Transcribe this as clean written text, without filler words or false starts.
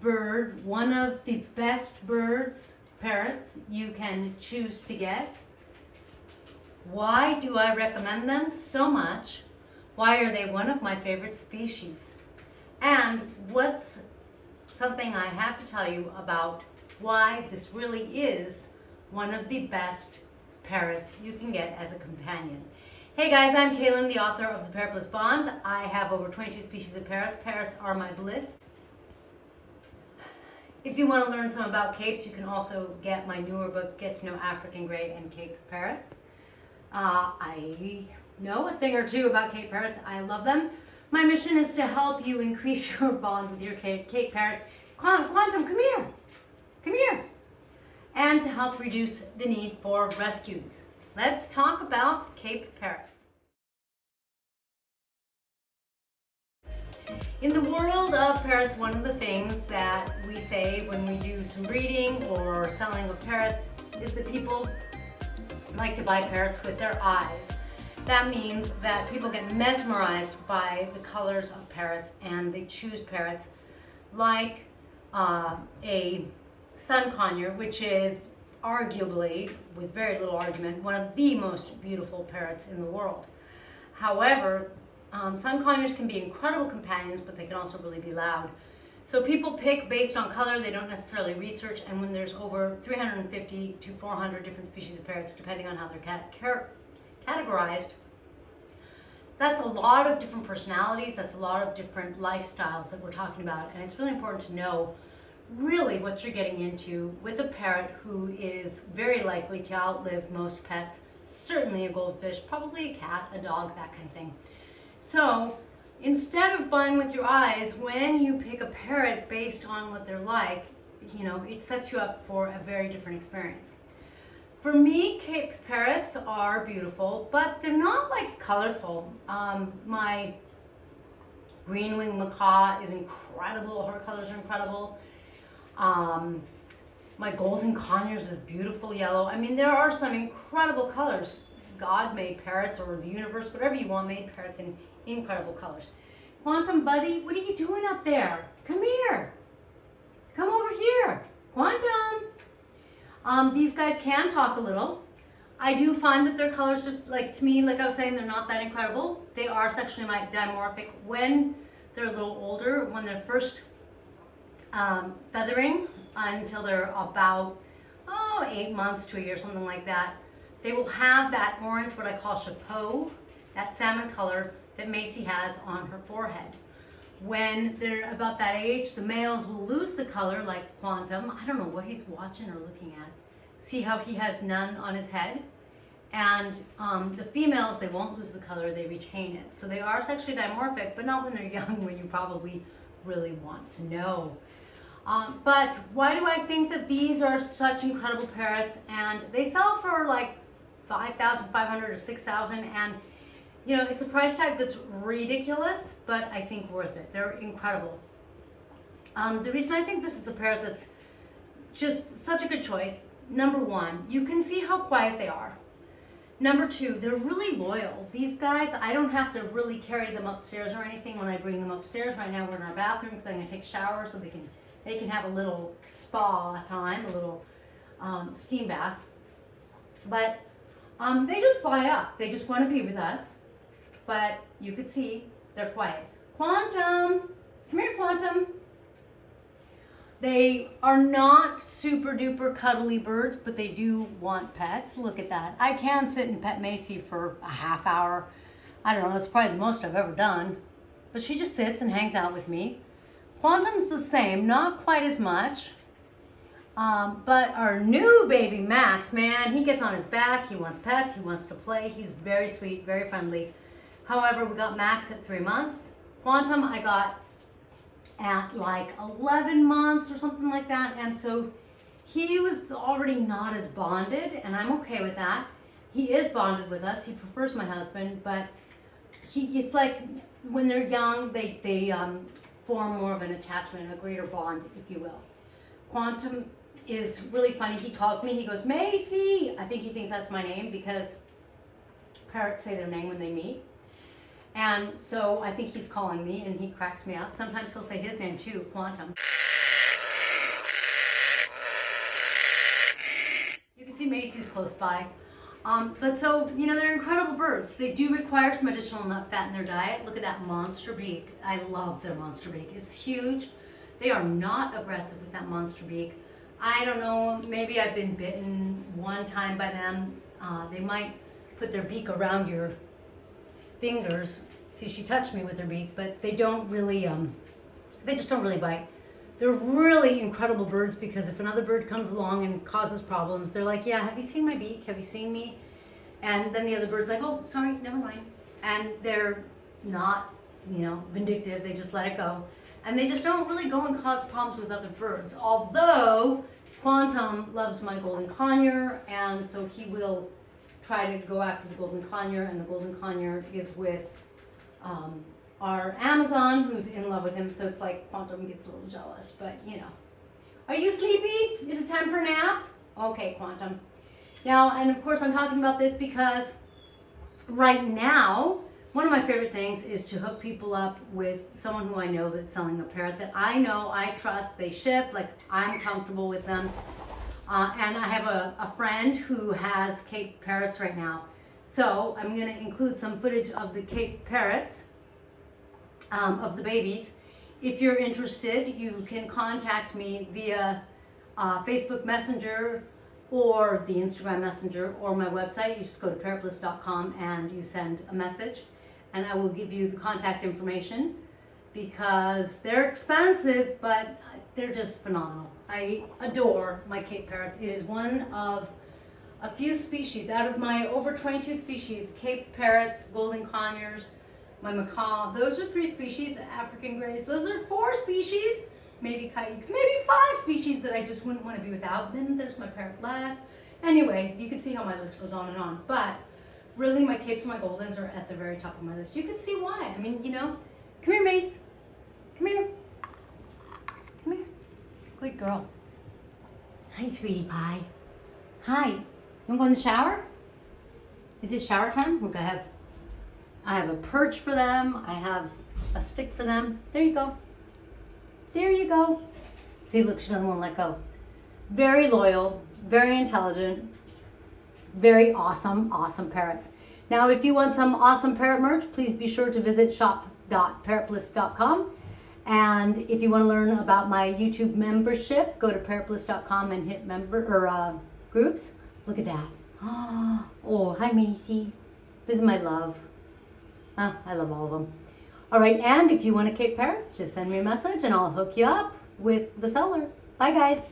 bird, one of the best birds, parrots, you can choose to get. Why do I recommend them so much? Why are they one of my favorite species? And what's something I have to tell you about why this really is one of the best parrots you can get as a companion. Hey guys, I'm Kaylin, the author of the Parrot Bliss Bond. I have over 22 species of parrots. Parrots are my bliss. If you want to learn some about capes, you can also get my newer book, Get to Know African Grey and Cape Parrots. I know a thing or two about Cape Parrots. I love them. My mission is to help you increase your bond with your Cape Parrot. Quantum, come here. Come here. And to help reduce the need for rescues. Let's talk about Cape Parrots. In the world of parrots, one of the things that we say when we do some breeding or selling of parrots is that people like to buy parrots with their eyes. That means that people get mesmerized by the colors of parrots and they choose parrots like a sun conure, which is arguably, with very little argument, one of the most beautiful parrots in the world. However, sun conures can be incredible companions, but they can also really be loud. So people pick based on color, they don't necessarily research, and when there's over 350 to 400 different species of parrots, depending on how they're categorized, that's a lot of different personalities, that's a lot of different lifestyles that we're talking about, and it's really important to know really what you're getting into with a parrot who is very likely to outlive most pets, certainly a goldfish, probably a cat, a dog, that kind of thing. So instead of buying with your eyes, when you pick a parrot based on what they're like, you know, it sets you up for a very different experience. For me, Cape Parrots are beautiful, but they're not like colorful. My green-winged macaw is incredible. Her colors are incredible. My golden conures is beautiful yellow. I mean, there are some incredible colors. God made parrots, or the universe, whatever you want, made parrots in incredible colors. Quantum, buddy, what are you doing up there? Come here. Come over here. Quantum. These guys can talk a little. I do find that their colors, just like, to me, like I was saying, they're not that incredible. They are sexually dimorphic when they're a little older, when they're first feathering until they're about 8 months to a year, something like that. They will have that orange, what I call chapeau, that salmon color that Macy has on her forehead. When they're about that age, the males will lose the color, like Quantum. I don't know what he's watching or looking at. See how he has none on his head? And the females, they won't lose the color, they retain it. So they are sexually dimorphic, but not when they're young, when you probably really want to know. But why do I think that these are such incredible parrots? And they sell for like $5,500 to $6,000, and you know, it's a price tag that's ridiculous, but I think worth it. They're incredible. The reason I think this is a parrot that's just such a good choice, number one, you can see how quiet they are. Number two, they're really loyal. These guys, I don't have to really carry them upstairs or anything when I bring them upstairs. Right now we're in our bathroom because I'm going to take showers so they can have a little spa time, a little steam bath. But they just fly up. They just want to be with us. But you could see they're quiet. Quantum, come here, Quantum. They are not super duper cuddly birds, but they do want pets. Look at that. I can sit and pet Macy for a half hour. I don't know, that's probably the most I've ever done. But she just sits and hangs out with me. Quantum's the same, not quite as much. But our new baby Max, man, he gets on his back, he wants pets, he wants to play, he's very sweet, very friendly. However, we got Max at 3 months. Quantum I got at like 11 months or something like that, and so he was already not as bonded, and I'm okay with that. He is bonded with us, he prefers my husband, but it's like when they're young, they form more of an attachment, a greater bond, if you will. Quantum is really funny. He calls me, he goes, Macy. I think he thinks that's my name because parrots say their name when they meet. And so I think he's calling me and he cracks me up. Sometimes he'll say his name too, Quantum. see Macy's close by. But so, you know, they're incredible birds. They do require some additional nut fat in their diet. Look at that monster beak. I love their monster beak. It's huge. They are not aggressive with that monster beak. I don't know, maybe I've been bitten one time by them. They might put their beak around your fingers. See, she touched me with her beak, but they don't really, they just don't really bite. They're really incredible birds because if another bird comes along and causes problems, they're like, yeah, have you seen my beak? Have you seen me? And then the other bird's like, oh, sorry, never mind. And they're not, you know, vindictive. They just let it go. And they just don't really go and cause problems with other birds. Although Quantum loves my golden conure, and so he will try to go after the golden conure, and the golden conure is with our Amazon, who's in love with him, so it's like Quantum gets a little jealous, but you know. Are you sleepy? Is it time for a nap? Okay, Quantum. Now, and of course I'm talking about this because right now, one of my favorite things is to hook people up with someone who I know that's selling a parrot that I know, I trust, they ship, like I'm comfortable with them. And I have a friend who has Cape Parrots right now. So I'm going to include some footage of the Cape Parrots, of the babies. If you're interested, you can contact me via Facebook Messenger or the Instagram Messenger or my website. You just go to parrotbliss.com and you send a message, and I will give you the contact information because they're expensive, but they're just phenomenal. I adore my Cape Parrots. It is one of a few species out of my over 22 species: Cape Parrots, golden conures, my macaw. Those are 3 species. African grays, those are 4 species. Maybe kikes, maybe 5 species that I just wouldn't want to be without. Then there's my parrotlets. Anyway, you can see how my list goes on and on. But really, my capes and my goldens are at the very top of my list. You can see why. I mean, you know, come here, Mace. Come here. Come here. Good girl. Hi, sweetie pie. Hi. You want to go in the shower? Is it shower time? Look, I have a perch for them. I have a stick for them. There you go. There you go. See, look, she doesn't want to let go. Very loyal, very intelligent, very awesome, awesome parrots. Now, if you want some awesome parrot merch, please be sure to visit shop.parrotbliss.com. And if you want to learn about my YouTube membership, go to parrotbliss.com and hit member or groups. Look at that. Oh, hi, Macy. This is my love. I love all of them. All right, and if you want a Cape Parrot, just send me a message and I'll hook you up with the seller. Bye, guys.